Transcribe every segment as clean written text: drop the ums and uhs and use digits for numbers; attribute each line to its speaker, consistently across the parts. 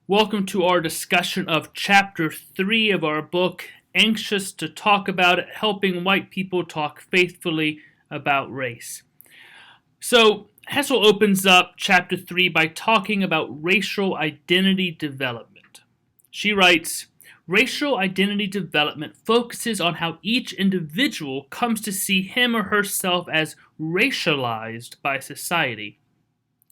Speaker 1: Welcome to our discussion of Chapter 3 of our book, Anxious to Talk About It, Helping White People Talk Faithfully About Race. So, Hessel opens up Chapter 3 by talking about racial identity development. She writes, racial identity development focuses on how each individual comes to see him or herself as racialized by society.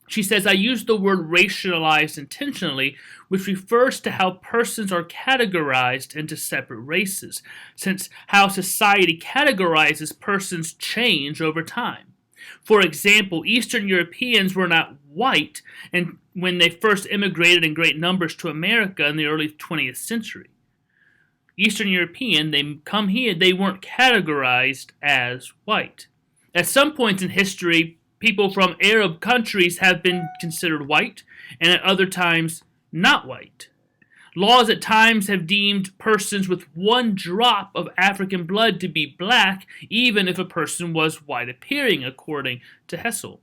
Speaker 1: She says, I use the word racialized intentionally, which refers to how persons are categorized into separate races, since how society categorizes persons change over time. For example, Eastern Europeans were not white and when they first immigrated in great numbers to America in the early 20th century. Eastern European, they come here, they weren't categorized as white. At some points in history, people from Arab countries have been considered white, and at other times, not white. Laws at times have deemed persons with one drop of African blood to be black, even if a person was white appearing, according to Hessel.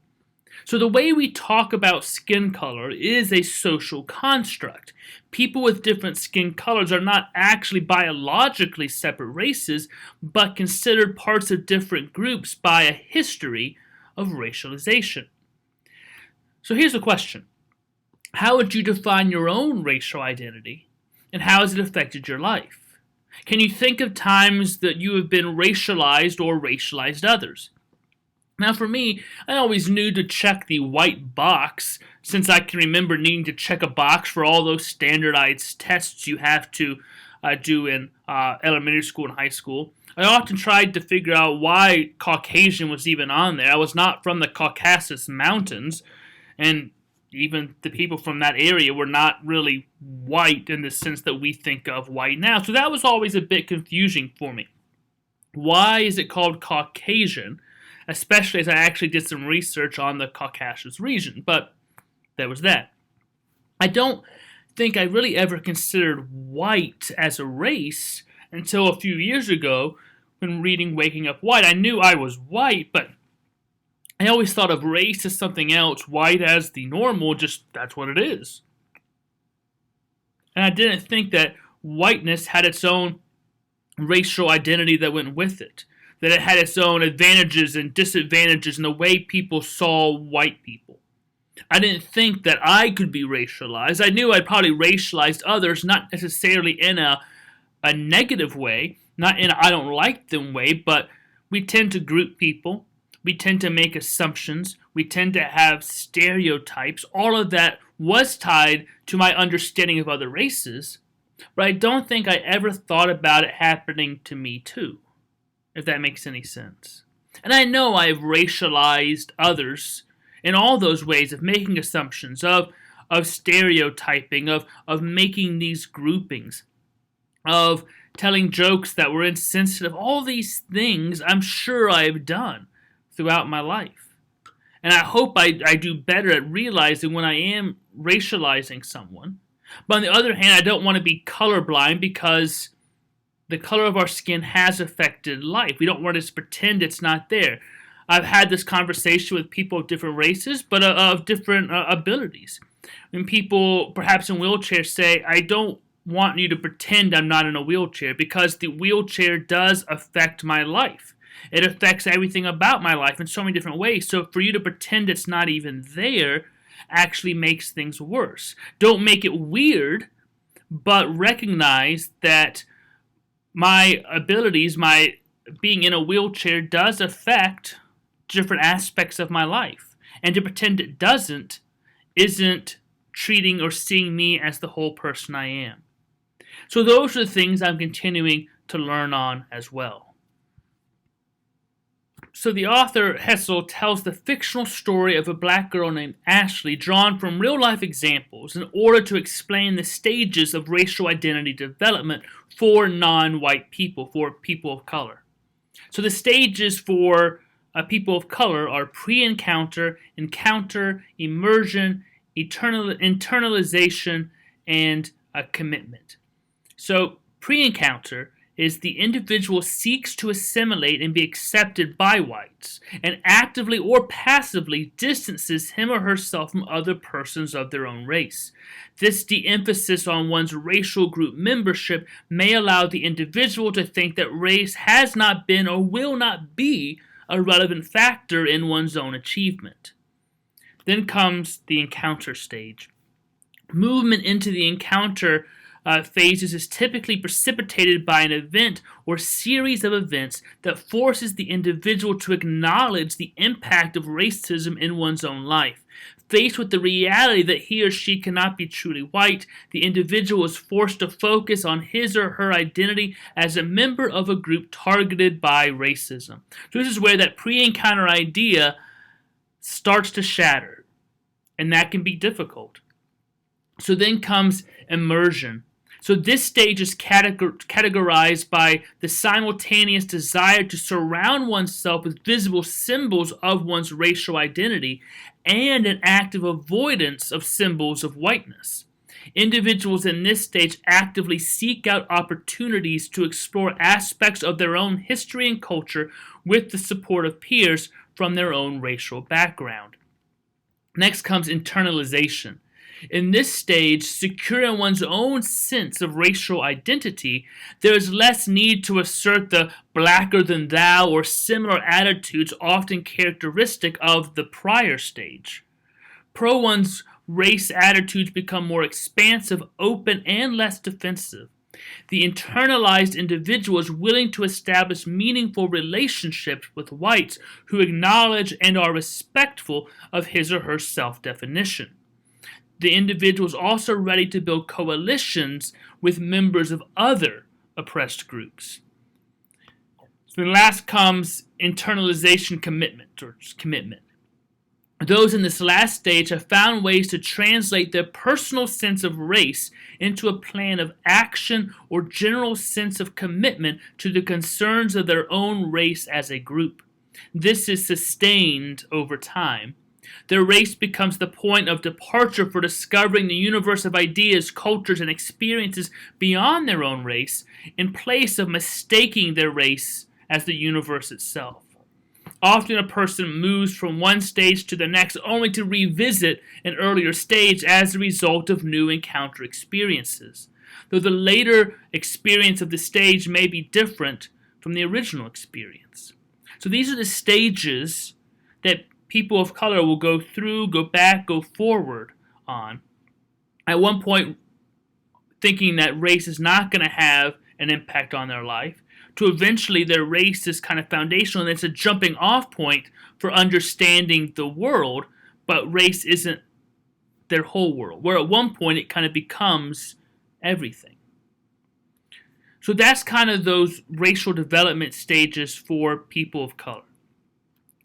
Speaker 1: So the way we talk about skin color is a social construct. People with different skin colors are not actually biologically separate races, but considered parts of different groups by a history of racialization. So here's the question. How would you define your own racial identity, and how has it affected your life? Can you think of times that you have been racialized or racialized others? Now for me, I always knew to check the white box, since I can remember needing to check a box for all those standardized tests you have to do in elementary school and high school. I often tried to figure out why Caucasian was even on there. I was not from the Caucasus Mountains, and even the people from that area were not really white in the sense that we think of white now. So that was always a bit confusing for me. Why is it called Caucasian, especially as I actually did some research on the Caucasus region? But there was that. I don't think I really ever considered white as a race until a few years ago when reading Waking Up White. I knew I was white, but I always thought of race as something else, white as the normal, just that's what it is. And I didn't think that whiteness had its own racial identity that went with it, that it had its own advantages and disadvantages in the way people saw white people. I didn't think that I could be racialized. I knew I'd probably racialized others, not necessarily in a negative way, not in a I don't like them way, but we tend to group people. We tend to make assumptions. We tend to have stereotypes. All of that was tied to my understanding of other races, but I don't think I ever thought about it happening to me too, if that makes any sense. And I know I've racialized others in all those ways of making assumptions, of stereotyping, of making these groupings, of telling jokes that were insensitive. All these things I'm sure I've done throughout my life. And I hope I do better at realizing when I am racializing someone. But on the other hand, I don't want to be colorblind because the color of our skin has affected life. We don't want to just pretend it's not there. I've had this conversation with people of different races, but of different abilities. When people, perhaps in wheelchairs, say, I don't want you to pretend I'm not in a wheelchair because the wheelchair does affect my life. It affects everything about my life in so many different ways. So for you to pretend it's not even there actually makes things worse. Don't make it weird, but recognize that my abilities, my being in a wheelchair does affect different aspects of my life. And to pretend it doesn't isn't treating or seeing me as the whole person I am. So those are the things I'm continuing to learn on as well. So the author, Hessel, tells the fictional story of a black girl named Ashley drawn from real-life examples in order to explain the stages of racial identity development for non-white people, for people of color. So the stages for people of color are pre-encounter, encounter, immersion, internalization, and commitment. So pre-encounter is the individual seeks to assimilate and be accepted by whites, and actively or passively distances him or herself from other persons of their own race. This de-emphasis on one's racial group membership may allow the individual to think that race has not been or will not be a relevant factor in one's own achievement. Then comes the encounter stage. Movement into the encounter phases is typically precipitated by an event or series of events that forces the individual to acknowledge the impact of racism in one's own life. Faced with the reality that he or she cannot be truly white, the individual is forced to focus on his or her identity as a member of a group targeted by racism. So this is where that pre-encounter idea starts to shatter, and that can be difficult. So then comes immersion. So this stage is categorized by the simultaneous desire to surround oneself with visible symbols of one's racial identity and an active avoidance of symbols of whiteness. Individuals in this stage actively seek out opportunities to explore aspects of their own history and culture with the support of peers from their own racial background. Next comes internalization. In this stage, secure in one's own sense of racial identity, there is less need to assert the blacker than thou or similar attitudes often characteristic of the prior stage. Pro one's race attitudes become more expansive, open, and less defensive. The internalized individual is willing to establish meaningful relationships with whites who acknowledge and are respectful of his or her self-definition. The individual is also ready to build coalitions with members of other oppressed groups. So then last comes internalization commitment. Those in this last stage have found ways to translate their personal sense of race into a plan of action or general sense of commitment to the concerns of their own race as a group. This is sustained over time. Their race becomes the point of departure for discovering the universe of ideas, cultures, and experiences beyond their own race, in place of mistaking their race as the universe itself. Often a person moves from one stage to the next only to revisit an earlier stage as a result of new encounter experiences, though the later experience of the stage may be different from the original experience. So these are the stages that people of color will go through, go back, go forward on. At one point, thinking that race is not going to have an impact on their life, to eventually their race is kind of foundational and it's a jumping off point for understanding the world, but race isn't their whole world, where at one point it kind of becomes everything. So that's kind of those racial development stages for people of color.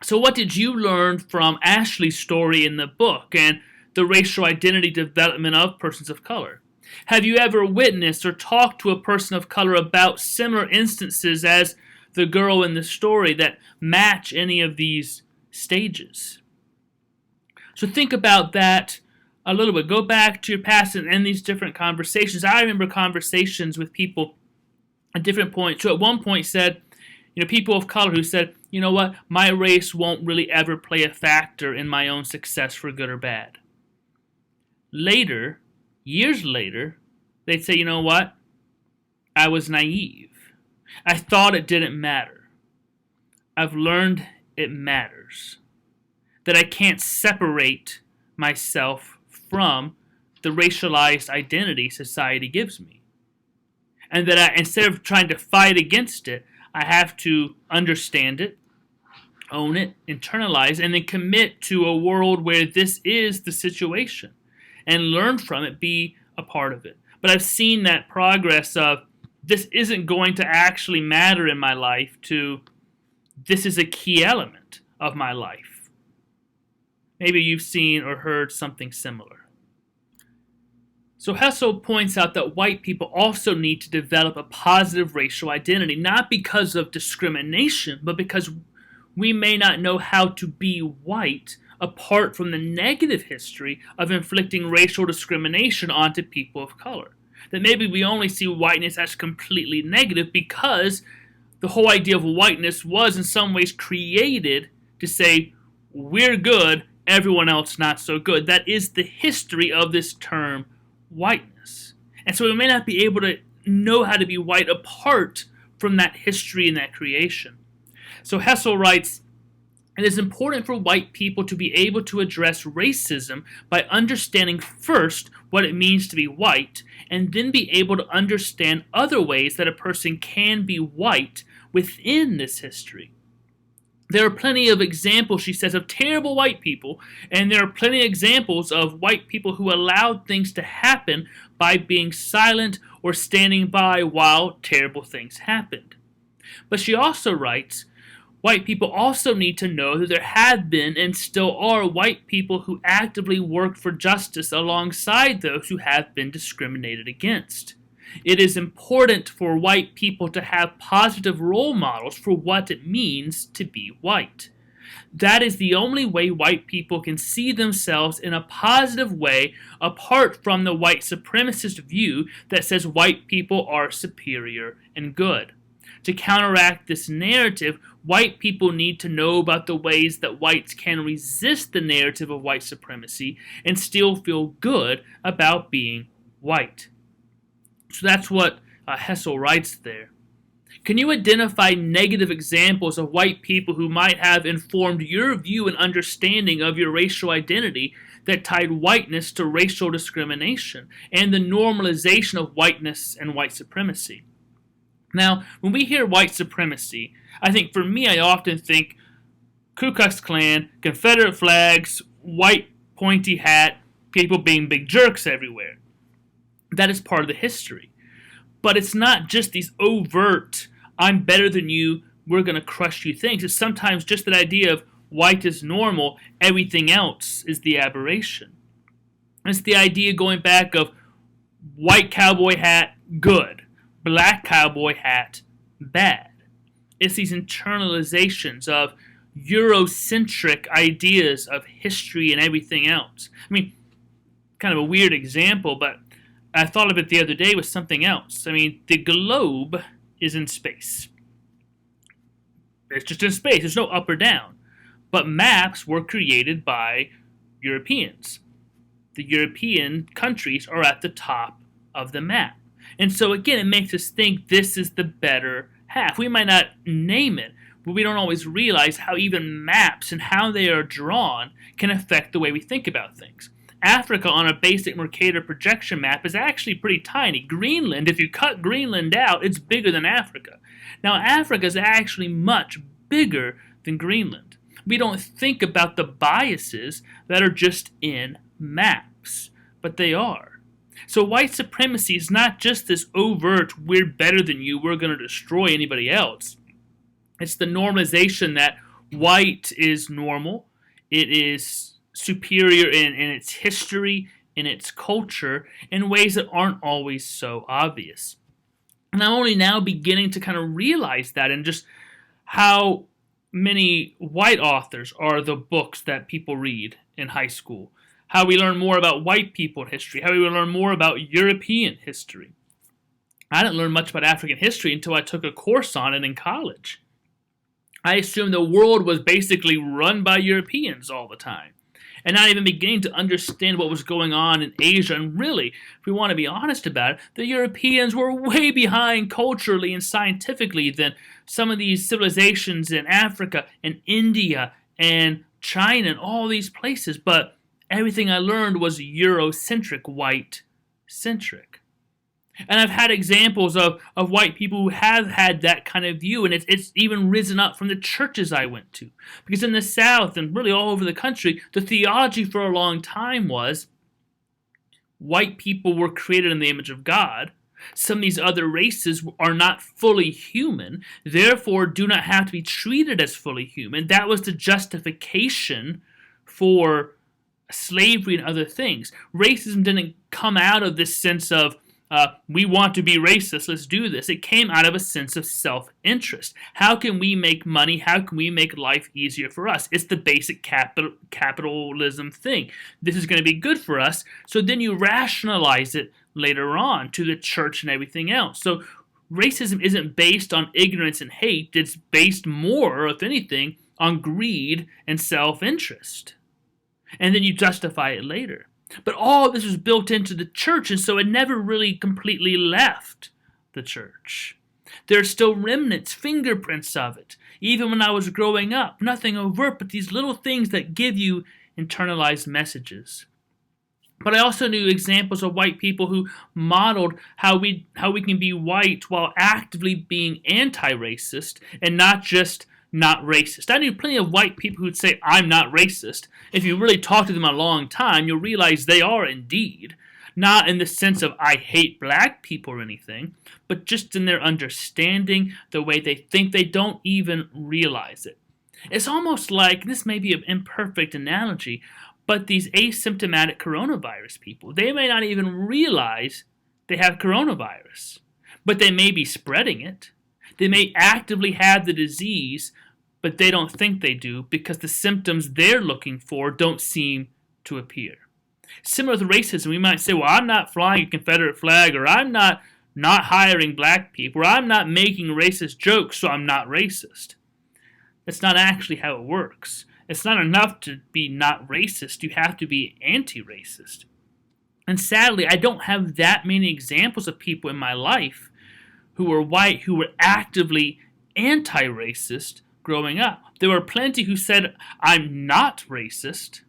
Speaker 1: So what did you learn from Ashley's story in the book and the racial identity development of persons of color? Have you ever witnessed or talked to a person of color about similar instances as the girl in the story that match any of these stages? So think about that a little bit. Go back to your past and these different conversations. I remember conversations with people at different points who at one point said, people of color who said, you know what, my race won't really ever play a factor in my own success for good or bad. Later, years later, they'd say, you know what, I was naive. I thought it didn't matter. I've learned it matters. That I can't separate myself from the racialized identity society gives me. And that instead of trying to fight against it, I have to understand it, own it, internalize, and then commit to a world where this is the situation and learn from it, be a part of it. But I've seen that progress of this isn't going to actually matter in my life to this is a key element of my life. Maybe you've seen or heard something similar. So Hessel points out that white people also need to develop a positive racial identity, not because of discrimination, but because we may not know how to be white apart from the negative history of inflicting racial discrimination onto people of color. That maybe we only see whiteness as completely negative because the whole idea of whiteness was in some ways created to say, we're good, everyone else not so good. That is the history of this term, whiteness. And so we may not be able to know how to be white apart from that history and that creation. So Hessel writes, it is important for white people to be able to address racism by understanding first what it means to be white, and then be able to understand other ways that a person can be white within this history. There are plenty of examples, she says, of terrible white people, and there are plenty of examples of white people who allowed things to happen by being silent or standing by while terrible things happened. But she also writes, white people also need to know that there have been and still are white people who actively work for justice alongside those who have been discriminated against. It is important for white people to have positive role models for what it means to be white. That is the only way white people can see themselves in a positive way apart from the white supremacist view that says white people are superior and good. To counteract this narrative, white people need to know about the ways that whites can resist the narrative of white supremacy and still feel good about being white. So that's what Hessel writes there. Can you identify negative examples of white people who might have informed your view and understanding of your racial identity that tied whiteness to racial discrimination and the normalization of whiteness and white supremacy? Now, when we hear white supremacy, I think for me, I often think Ku Klux Klan, Confederate flags, white pointy hat, people being big jerks everywhere. That is part of the history. But it's not just these overt, I'm better than you, we're going to crush you things. It's sometimes just that idea of white is normal, everything else is the aberration. It's the idea going back of white cowboy hat, good. Black cowboy hat, bad. It's these internalizations of Eurocentric ideas of history and everything else. I mean, kind of a weird example, but I thought of it the other day with something else. I mean, the globe is in space. It's just in space. There's no up or down. But maps were created by Europeans. The European countries are at the top of the map. And so again, it makes us think this is the better half. We might not name it, but we don't always realize how even maps and how they are drawn can affect the way we think about things. Africa on a basic Mercator projection map is actually pretty tiny. Greenland, if you cut Greenland out, it's bigger than Africa. Now, Africa is actually much bigger than Greenland. We don't think about the biases that are just in maps, but they are. So white supremacy is not just this overt, we're better than you, we're going to destroy anybody else. It's the normalization that white is normal, it is superior in its history, in its culture, in ways that aren't always so obvious. And I'm only now beginning to kind of realize that, and just how many white authors are the books that people read in high school. How we learn more about white people in history, how we learn more about European history. I didn't learn much about African history until I took a course on it in college. I assumed the world was basically run by Europeans all the time, and not even beginning to understand what was going on in Asia. And really, if we want to be honest about it, the Europeans were way behind culturally and scientifically than some of these civilizations in Africa and India and China and all these places. But everything I learned was Eurocentric, white-centric. And I've had examples of white people who have had that kind of view, and it's even risen up from the churches I went to. Because in the South, and really all over the country, the theology for a long time was white people were created in the image of God. Some of these other races are not fully human, therefore do not have to be treated as fully human. That was the justification for slavery and other things. Racism didn't come out of this sense of, we want to be racist, let's do this. It came out of a sense of self-interest. How can we make money? How can we make life easier for us? It's the basic capitalism thing. This is going to be good for us. So then you rationalize it later on to the church and everything else. So racism isn't based on ignorance and hate. It's based more, if anything, on greed and self-interest. And then you justify it later. But all this was built into the church, and so it never really completely left the church. There are still remnants, fingerprints of it. Even when I was growing up, nothing overt, but these little things that give you internalized messages. But I also knew examples of white people who modeled how we can be white while actively being anti-racist and not just not racist. I knew plenty of white people who'd say, I'm not racist. If you really talk to them a long time, you'll realize they are indeed. Not in the sense of I hate black people or anything, but just in their understanding, the way they think. They don't even realize it. It's almost like, this may be an imperfect analogy, but these asymptomatic coronavirus people, they may not even realize they have coronavirus, but they may be spreading it. They may actively have the disease, but they don't think they do because the symptoms they're looking for don't seem to appear. Similar with racism, we might say, well, I'm not flying a Confederate flag, or I'm not hiring black people, or I'm not making racist jokes, so I'm not racist. That's not actually how it works. It's not enough to be not racist. You have to be anti-racist. And sadly, I don't have that many examples of people in my life who were white, who were actively anti-racist growing up. There were plenty who said, I'm not racist.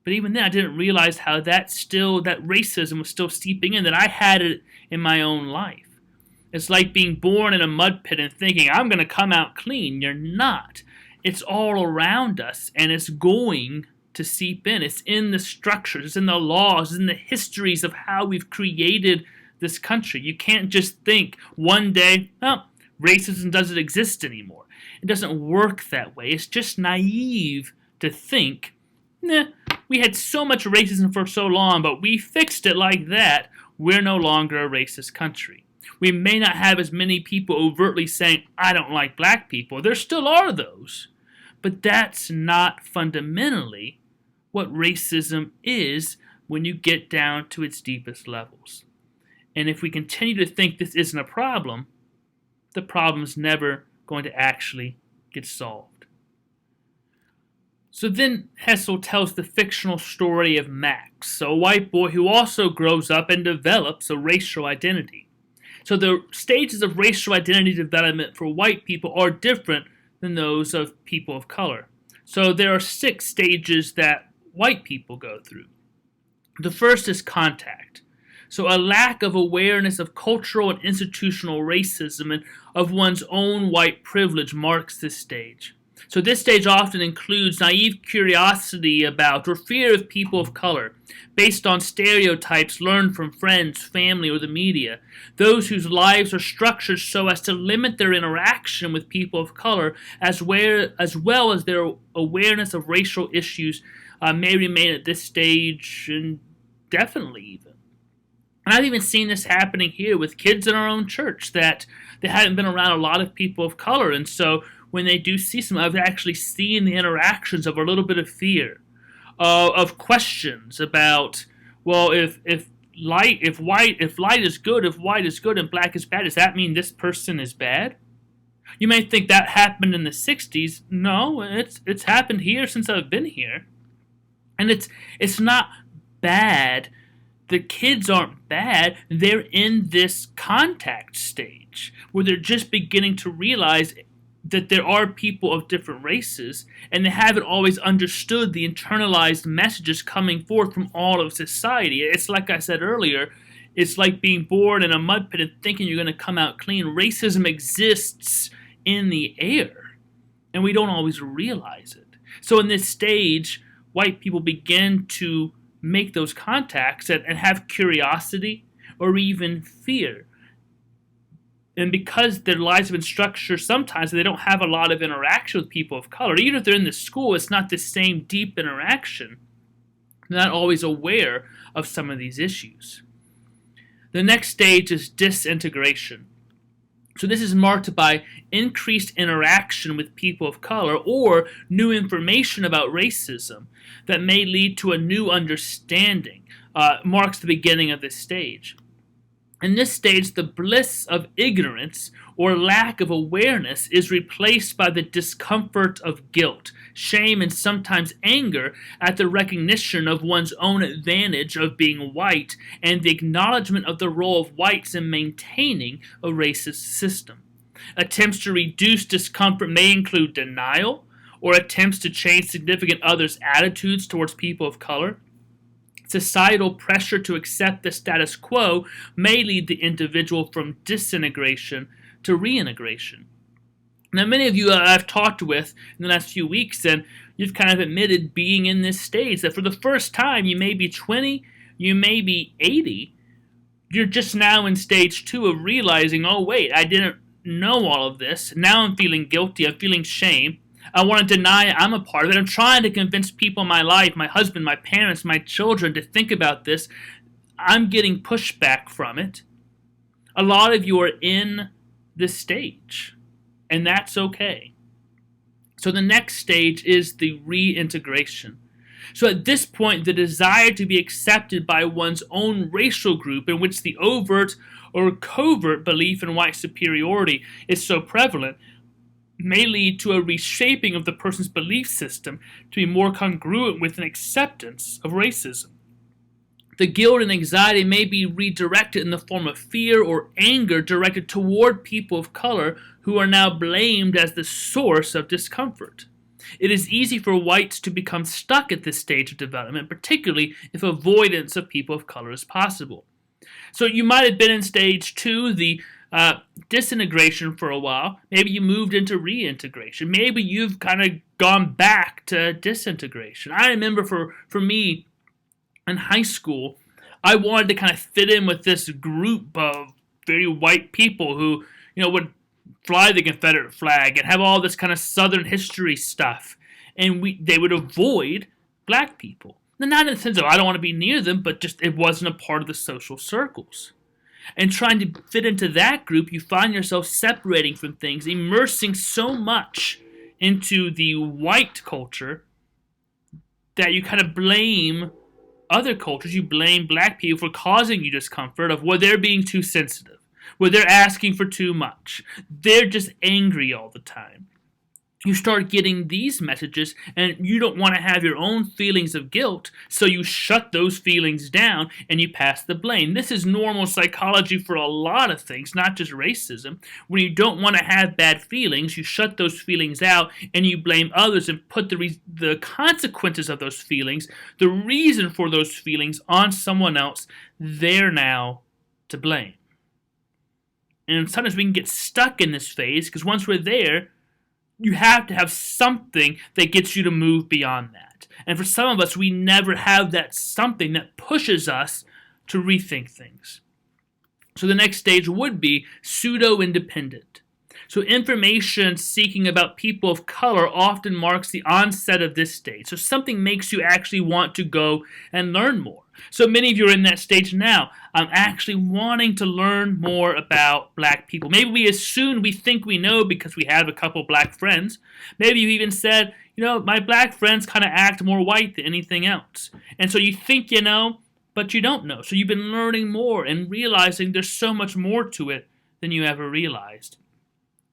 Speaker 1: But even then, I didn't realize how that racism was still seeping in, that I had it in my own life. It's like being born in a mud pit and thinking, I'm going to come out clean. You're not. It's all around us, and it's going to seep in. It's in the structures, it's in the laws, it's in the histories of how we've created this country. You can't just think one day, oh, racism doesn't exist anymore. It doesn't work that way. It's just naive to think, we had so much racism for so long, but we fixed it like that. We're no longer a racist country. We may not have as many people overtly saying, I don't like black people. There still are those. But that's not fundamentally what racism is when you get down to its deepest levels. And if we continue to think this isn't a problem, the problem's never going to actually get solved. So then Hessel tells the fictional story of Max, a white boy who also grows up and develops a racial identity. So the stages of racial identity development for white people are different than those of people of color. So there are 6 stages that white people go through. The first is contact. So a lack of awareness of cultural and institutional racism and of one's own white privilege marks this stage. So this stage often includes naive curiosity about or fear of people of color, based on stereotypes learned from friends, family, or the media. Those whose lives are structured so as to limit their interaction with people of color, as well as their awareness of racial issues, may remain at this stage indefinitely even. And I've even seen this happening here with kids in our own church, that they haven't been around a lot of people of color, and so when they do see some, I've actually seen the interactions of a little bit of fear, of questions about, well, if light is good, if white is good and black is bad, does that mean this person is bad? You may think that happened in the 60s. No, it's happened here since I've been here. And it's not bad. The kids aren't bad. They're in this contact stage where they're just beginning to realize that there are people of different races, and they haven't always understood the internalized messages coming forth from all of society. It's like I said earlier, it's like being born in a mud pit and thinking you're going to come out clean. Racism exists in the air, and we don't always realize it. So in this stage, white people begin to make those contacts and have curiosity or even fear. And because their lives have been structured sometimes, they don't have a lot of interaction with people of color. Even if they're in the school, it's not the same deep interaction. They're not always aware of some of these issues. The next stage is disintegration. So this is marked by increased interaction with people of color or new information about racism that may lead to a new understanding marks the beginning of this stage. In this stage, the bliss of ignorance or lack of awareness is replaced by the discomfort of guilt, shame, and sometimes anger at the recognition of one's own advantage of being white and the acknowledgement of the role of whites in maintaining a racist system. Attempts to reduce discomfort may include denial or attempts to change significant others' attitudes towards people of color. Societal pressure to accept the status quo may lead the individual from disintegration to reintegration. Now, many of you I've talked with in the last few weeks, and you've kind of admitted being in this stage that for the first time, you may be 20, you may be 80, you're just now in stage 2 of realizing, oh wait, I didn't know all of this. Now I'm feeling guilty, I'm feeling shame. I want to deny I'm a part of it. I'm trying to convince people in my life, my husband, my parents, my children, to think about this. I'm getting pushback from it. A lot of you are in this stage, and that's okay. So the next stage is the reintegration. So at this point, the desire to be accepted by one's own racial group, in which the overt or covert belief in white superiority is so prevalent, may lead to a reshaping of the person's belief system to be more congruent with an acceptance of racism. The guilt and anxiety may be redirected in the form of fear or anger directed toward people of color who are now blamed as the source of discomfort. It is easy for whites to become stuck at this stage of development, particularly if avoidance of people of color is possible. So you might have been in stage 2, the disintegration, for a while. Maybe you moved into reintegration. Maybe you've kind of gone back to disintegration. I remember for me in high school, I wanted to kind of fit in with this group of very white people who, would fly the Confederate flag and have all this kind of Southern history stuff. And they would avoid black people. Not in the sense of I don't want to be near them, but just it wasn't a part of the social circles. And trying to fit into that group, you find yourself separating from things, immersing so much into the white culture that you kind of blame other cultures. You blame black people for causing you discomfort of where they're being too sensitive, where they're asking for too much. They're just angry all the time. You start getting these messages, and you don't want to have your own feelings of guilt, so you shut those feelings down and you pass the blame. This is normal psychology for a lot of things, not just racism. When you don't want to have bad feelings, you shut those feelings out and you blame others and put the consequences of those feelings, the reason for those feelings, on someone else. They're now to blame. And sometimes we can get stuck in this phase because once we're there, you have to have something that gets you to move beyond that. And for some of us, we never have that something that pushes us to rethink things. So the next stage would be pseudo-independent. So information seeking about people of color often marks the onset of this stage. So something makes you actually want to go and learn more. So many of you are in that stage now. I'm actually wanting to learn more about black people. Maybe we think we know because we have a couple black friends. Maybe you even said, my black friends kind of act more white than anything else. And so you think you know, but you don't know. So you've been learning more and realizing there's so much more to it than you ever realized.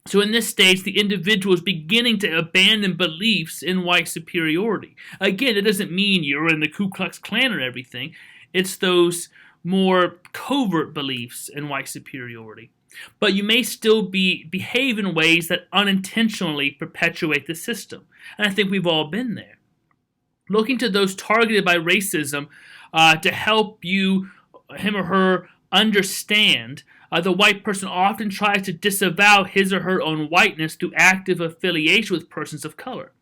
Speaker 1: So in this stage, the individual is beginning to abandon beliefs in white superiority. Again, it doesn't mean you're in the Ku Klux Klan or everything. It's those more covert beliefs in white superiority. But you may still behave in ways that unintentionally perpetuate the system. And I think we've all been there. Looking to those targeted by racism to help you, him or her, understand. The white person often tries to disavow his or her own whiteness through active affiliation with persons of color.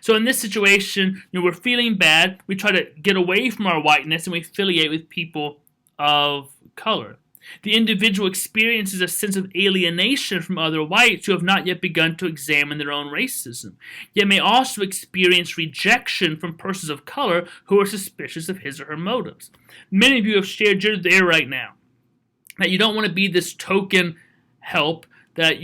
Speaker 1: So in this situation, we're feeling bad. We try to get away from our whiteness and we affiliate with people of color. The individual experiences a sense of alienation from other whites who have not yet begun to examine their own racism, yet may also experience rejection from persons of color who are suspicious of his or her motives. Many of you have shared you're there right now. That you don't want to be this token help, that,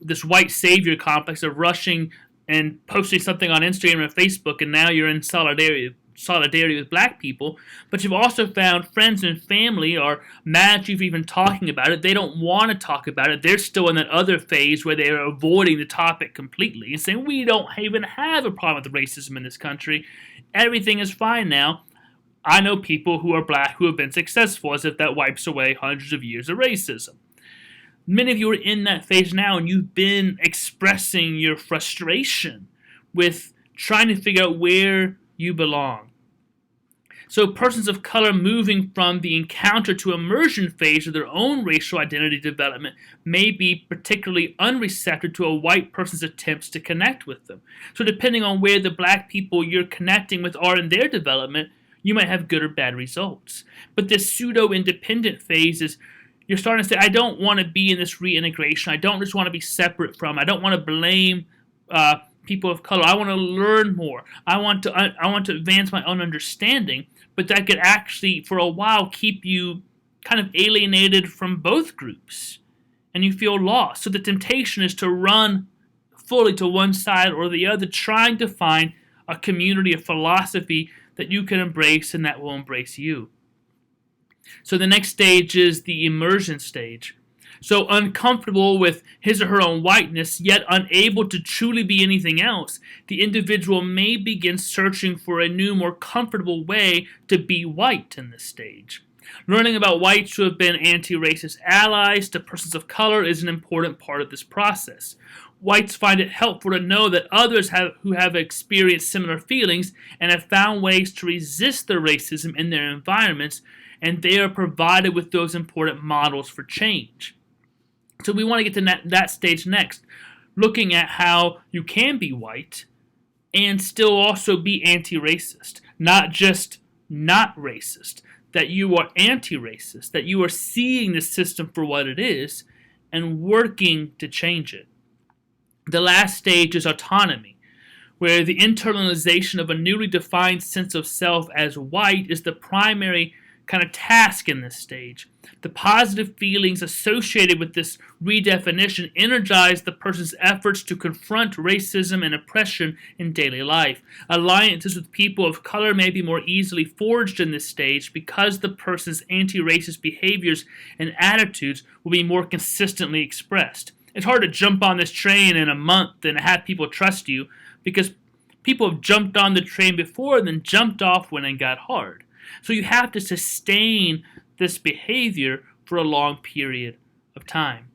Speaker 1: this white savior complex of rushing and posting something on Instagram or Facebook, and now you're in solidarity solidarity with black people, but you've also found friends and family are mad at you for even talking about it. They don't want to talk about it. They're still in that other phase where they are avoiding the topic completely and saying, we don't even have a problem with racism in this country. Everything is fine now. I know people who are black who have been successful, as if that wipes away hundreds of years of racism. Many of you are in that phase now, and you've been expressing your frustration with trying to figure out where you belong. So persons of color moving from the encounter to immersion phase of their own racial identity development may be particularly unreceptive to a white person's attempts to connect with them. So depending on where the black people you're connecting with are in their development, you might have good or bad results. But this pseudo-independent phase is you're starting to say, I don't want to be in this reintegration. I don't just want to be separate from. I don't want to blame people of color. I want to learn more. I want to advance my own understanding. But that could actually, for a while, keep you kind of alienated from both groups, and you feel lost. So the temptation is to run fully to one side or the other, trying to find a community, a philosophy that you can embrace and that will embrace you. So the next stage is the emergent stage. So uncomfortable with his or her own whiteness, yet unable to truly be anything else, the individual may begin searching for a new, more comfortable way to be white in this stage. Learning about whites who have been anti-racist allies to persons of color is an important part of this process. Whites find it helpful to know that others who have experienced similar feelings and have found ways to resist their racism in their environments, and they are provided with those important models for change. So we want to get to that stage next, looking at how you can be white and still also be anti-racist, not just not racist, that you are anti-racist, that you are seeing the system for what it is and working to change it. The last stage is autonomy, where the internalization of a newly defined sense of self as white is the primary kind of task in this stage. The positive feelings associated with this redefinition energize the person's efforts to confront racism and oppression in daily life. Alliances with people of color may be more easily forged in this stage because the person's anti-racist behaviors and attitudes will be more consistently expressed. It's hard to jump on this train in a month and have people trust you because people have jumped on the train before and then jumped off when it got hard. So you have to sustain this behavior for a long period of time.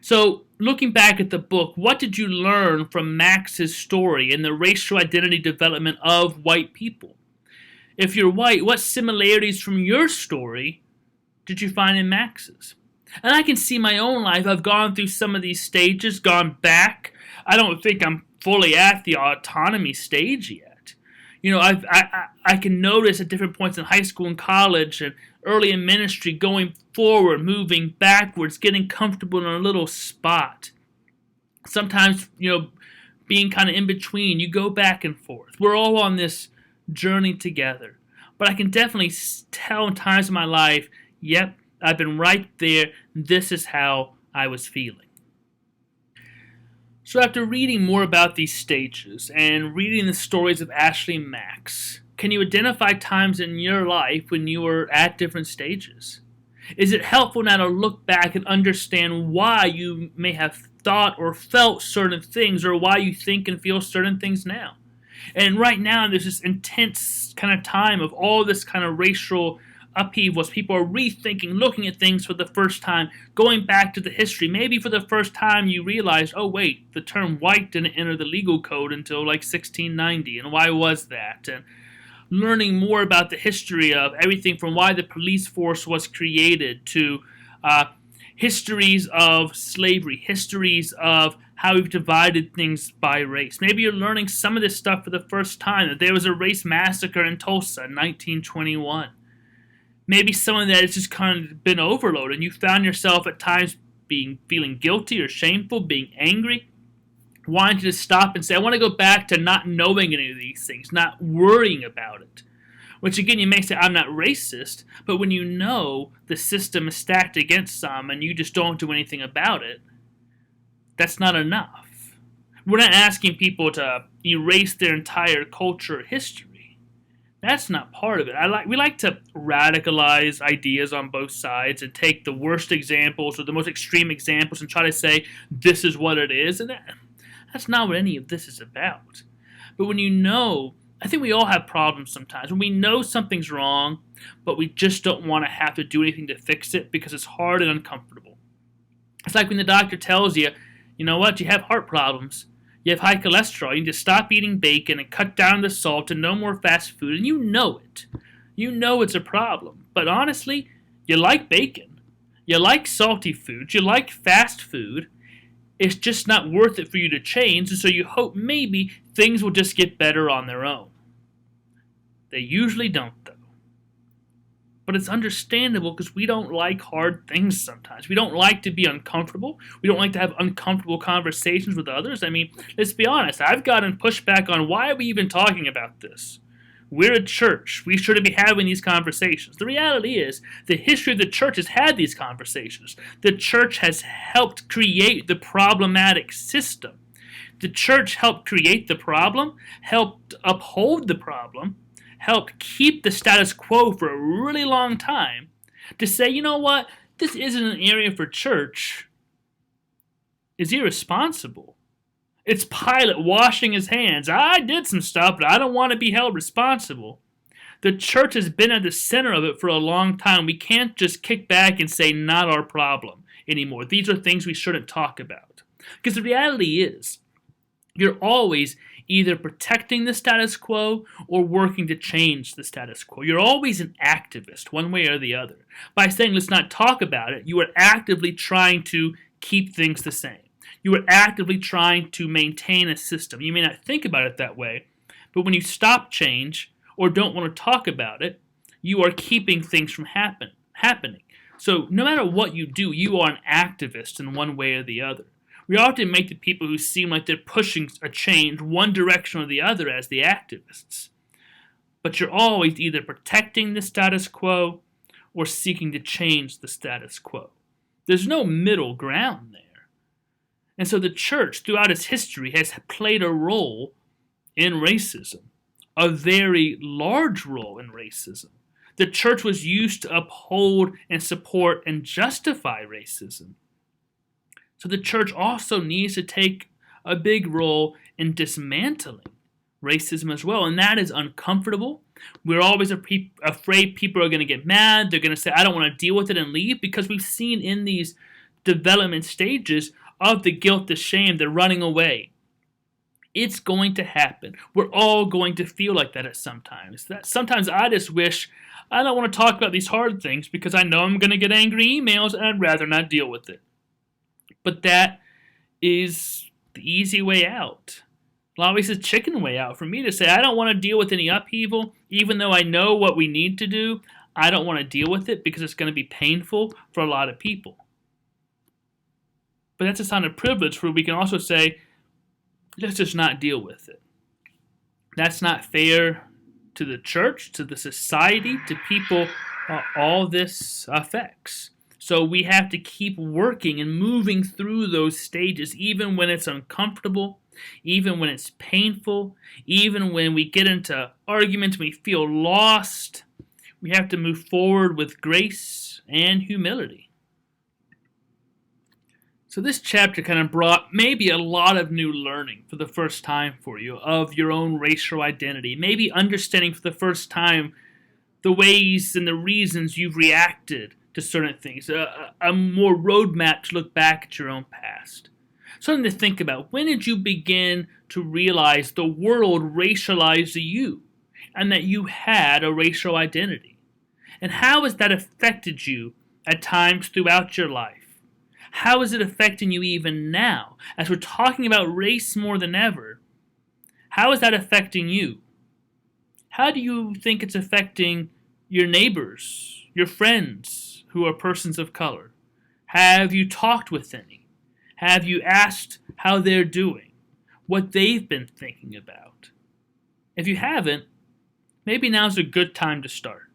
Speaker 1: So looking back at the book, what did you learn from Max's story and the racial identity development of white people? If you're white, what similarities from your story did you find in Max's? And I can see my own life. I've gone through some of these stages, gone back. I don't think I'm fully at the autonomy stage yet. You know, I can notice at different points in high school and college and early in ministry going forward, moving backwards, getting comfortable in a little spot. Sometimes, being kind of in between. You go back and forth. We're all on this journey together. But I can definitely tell in times of my life, yep, I've been right there. This is how I was feeling. So after reading more about these stages and reading the stories of Ashley Max, can you identify times in your life when you were at different stages? Is it helpful now to look back and understand why you may have thought or felt certain things or why you think and feel certain things now? And right now there's this intense kind of time of all this kind of racial upheaval as people are rethinking, looking at things for the first time, going back to the history. Maybe for the first time you realize, oh wait, the term white didn't enter the legal code until like 1690, and why was that? And learning more about the history of everything from why the police force was created to histories of slavery, histories of how we've divided things by race. Maybe you're learning some of this stuff for the first time, that there was a race massacre in Tulsa in 1921. Maybe some of that has just kind of been overloaded, and you found yourself at times feeling guilty or shameful, being angry, wanting to stop and say, I want to go back to not knowing any of these things, not worrying about it. Which again, you may say, I'm not racist, but when you know the system is stacked against some and you just don't do anything about it, that's not enough. We're not asking people to erase their entire culture or history. That's not part of it. We like to radicalize ideas on both sides and take the worst examples or the most extreme examples and try to say this is what it is, and that's not what any of this is about. But when you know, I think we all have problems sometimes. When we know something's wrong, but we just don't want to have to do anything to fix it because it's hard and uncomfortable. It's like when the doctor tells you, you know what, you have heart problems. You have high cholesterol. You need to stop eating bacon and cut down the salt and no more fast food. And you know it. You know it's a problem. But honestly, you like bacon. You like salty foods. You like fast food. It's just not worth it for you to change. And so you hope maybe things will just get better on their own. They usually don't, though. But it's understandable because we don't like hard things sometimes. We don't like to be uncomfortable. We don't like to have uncomfortable conversations with others. I mean, let's be honest. I've gotten pushback on why are we even talking about this? We're a church. We shouldn't be having these conversations. The reality is, the history of the church has had these conversations. The church has helped create the problematic system. The church helped create the problem, helped uphold the problem, helped keep the status quo for a really long time, to say, you know what, this isn't an area for church, is irresponsible. It's Pilate washing his hands. I did some stuff, but I don't want to be held responsible. The church has been at the center of it for a long time. We can't just kick back and say, not our problem anymore. These are things we shouldn't talk about. Because the reality is, you're always either protecting the status quo or working to change the status quo. You're always an activist, one way or the other. By saying, let's not talk about it, you are actively trying to keep things the same. You are actively trying to maintain a system. You may not think about it that way, but when you stop change or don't want to talk about it, you are keeping things from happening. So no matter what you do, you are an activist in one way or the other. We often make the people who seem like they're pushing a change one direction or the other as the activists. But you're always either protecting the status quo or seeking to change the status quo. There's no middle ground there. And so the church, throughout its history, has played a role in racism, a very large role in racism. The church was used to uphold and support and justify racism. So the church also needs to take a big role in dismantling racism as well, and that is uncomfortable. We're always afraid people are going to get mad. They're going to say, I don't want to deal with it and leave, because we've seen in these development stages of the guilt, the shame, the running away. It's going to happen. We're all going to feel like that at sometimes. Sometimes I just wish I don't want to talk about these hard things because I know I'm going to get angry emails and I'd rather not deal with it. But that is the easy way out. Always a chicken way out for me to say, I don't want to deal with any upheaval, even though I know what we need to do. I don't want to deal with it because it's going to be painful for a lot of people. But that's a sign of privilege where we can also say, let's just not deal with it. That's not fair to the church, to the society, to people all this affects. So we have to keep working and moving through those stages, even when it's uncomfortable, even when it's painful, even when we get into arguments, we feel lost. We have to move forward with grace and humility. So this chapter kind of brought maybe a lot of new learning for the first time for you of your own racial identity, maybe understanding for the first time the ways and the reasons you've reacted to certain things, a more roadmap to look back at your own past. Something to think about. When did you begin to realize the world racialized you and that you had a racial identity? And how has that affected you at times throughout your life? How is it affecting you even now? As we're talking about race more than ever, how is that affecting you? How do you think it's affecting your neighbors, your friends, who are persons of color? Have you talked with any? Have you asked how they're doing? What they've been thinking about? If you haven't, maybe now's a good time to start.